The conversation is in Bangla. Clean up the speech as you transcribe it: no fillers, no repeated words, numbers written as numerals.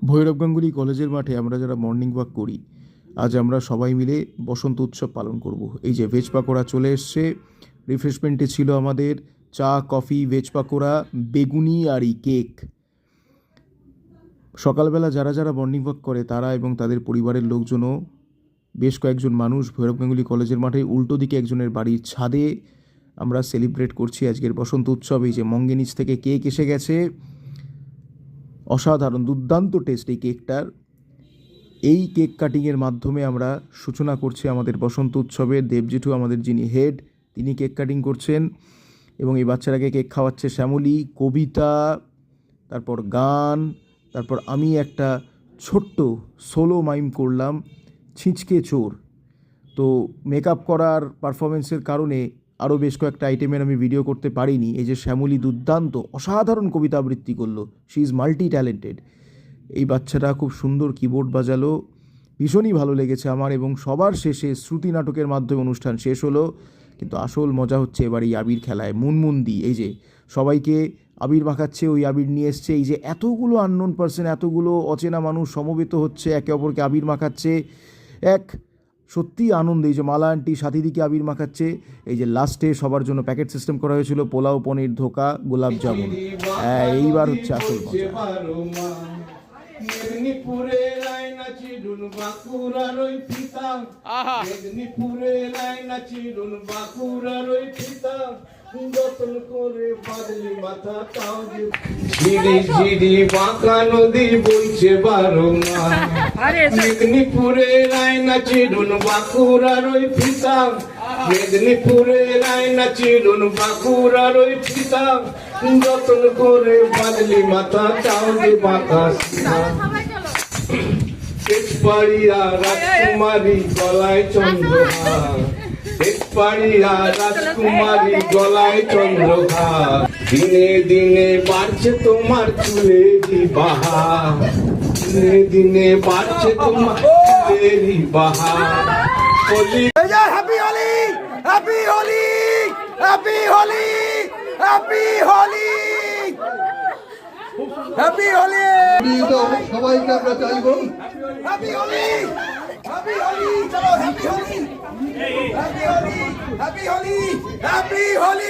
ভৈরব গাঙ্গুলি কলেজের মাঠে আমরা যারা মর্নিং ওয়াক করি, আজ আমরা সবাই মিলে বসন্ত উৎসব পালন করব। এই যে ভেজ পাকোড়া চলে এসছে, রিফ্রেশমেন্টে ছিল আমাদের চা, কফি, ভেজ পাকোড়া, বেগুনি আর এই কেক। সকালবেলা যারা যারা মর্নিং ওয়াক করে তারা এবং তাদের পরিবারের লোকজনও, বেশ কয়েকজন মানুষ ভৈরব গাঙ্গুলি কলেজের মাঠে উল্টো দিকে একজনের বাড়ির ছাদে আমরা সেলিব্রেট করছি আজকের বসন্ত উৎসব। এই যে মঙ্গেনিচ থেকে কেক এসে গেছে, অসাধারণ দুর্দান্ত টেস্ট এই কেকটার। এই কেক কাটিংয়ের মাধ্যমে আমরা সূচনা করছি আমাদের বসন্ত উৎসবের। দেবজেঠু আমাদের যিনি হেড, তিনি কেক কাটিং করছেন এবং এই বাচ্চারাকে কেক খাওয়াচ্ছে শ্যামলী। কবিতা, তারপর গান, তারপর আমি একটা ছোট্ট সোলো মাইম করলাম, ছিঁচকে চোর। তো মেকআপ করার পারফরমেন্সের কারণে আরও বেশ কয়েকটা আইটেমের আমি ভিডিও করতে পারিনি। এই যে শ্যামলী দুর্দান্ত অসাধারণ কবিতা আবৃত্তি করলো, শি ইজ মাল্টি ট্যালেন্টেড। এই বাচ্চারা খুব সুন্দর কিবোর্ড বাজালো, ভীষণই ভালো লেগেছে আমার। এবং সবার শেষে শ্রুতি নাটকের মাধ্যমে অনুষ্ঠান শেষ হলো। কিন্তু আসল মজা হচ্ছে এবার এই আবির খেলায়। মুনমুন্দি এই যে সবাইকে আবির মাখাচ্ছে, ওই আবির নিয়ে এসছে। এই যে এতগুলো আননোন পার্সন, এতগুলো অচেনা মানুষ সমবেত হচ্ছে, একে অপরকে আবির মাখাচ্ছে, এক সত্যিই আনন্দ। এই যে মালা আন্টি সাথীদিকে আবির মাখাচ্ছে। এই যে লাস্টে সবার জন্য প্যাকেট সিস্টেম করা হয়েছিল, পোলাও, পনির, ধোকা, গোলাপ জামুন। এইবার হচ্ছে আসল মজা। মেদিনীপুরের আয়না চিরুন বাঁকুড়ার ওই ফিতা, মেদিনীপুরের আয়না চিরুন বাঁকুড়ার ওই ফিতা, যতন করে বাদলি মাথা তাও যে ঝিরি ঝিরি বাঁকা নদী বইছে বারো মাস। মেদিনীপুরের আয়না চিরুন বাঁকুড়ার ওই ফিতা, মেদিনীপুরের আয়না চিরুন বাঁকুড়ার ওই ফিতা, যতন করে বাদলি মাথা তাও যে বাঁকা সিধা। পেটপাড়িয়া রাজকুমারী গলায় চন্দ্রহার, পেটপাড়িয়া রাজকুমারী গলায় চন্দ্রহার, দিনে দিনে বাড়ছে তোমার চুলেরই বাহার, দিনে দিনে বাড়ছে তোমার চুলেরই বাহার। Holi happy Holi, happy Holi, happy Holi, happy Holi, happy Holi. সবাইকে আমরা চাইবো হ্যাপি হোলি, হ্যাপি হোলি, চলো happy Holi, happy Holi, happy Holi, happy Holi.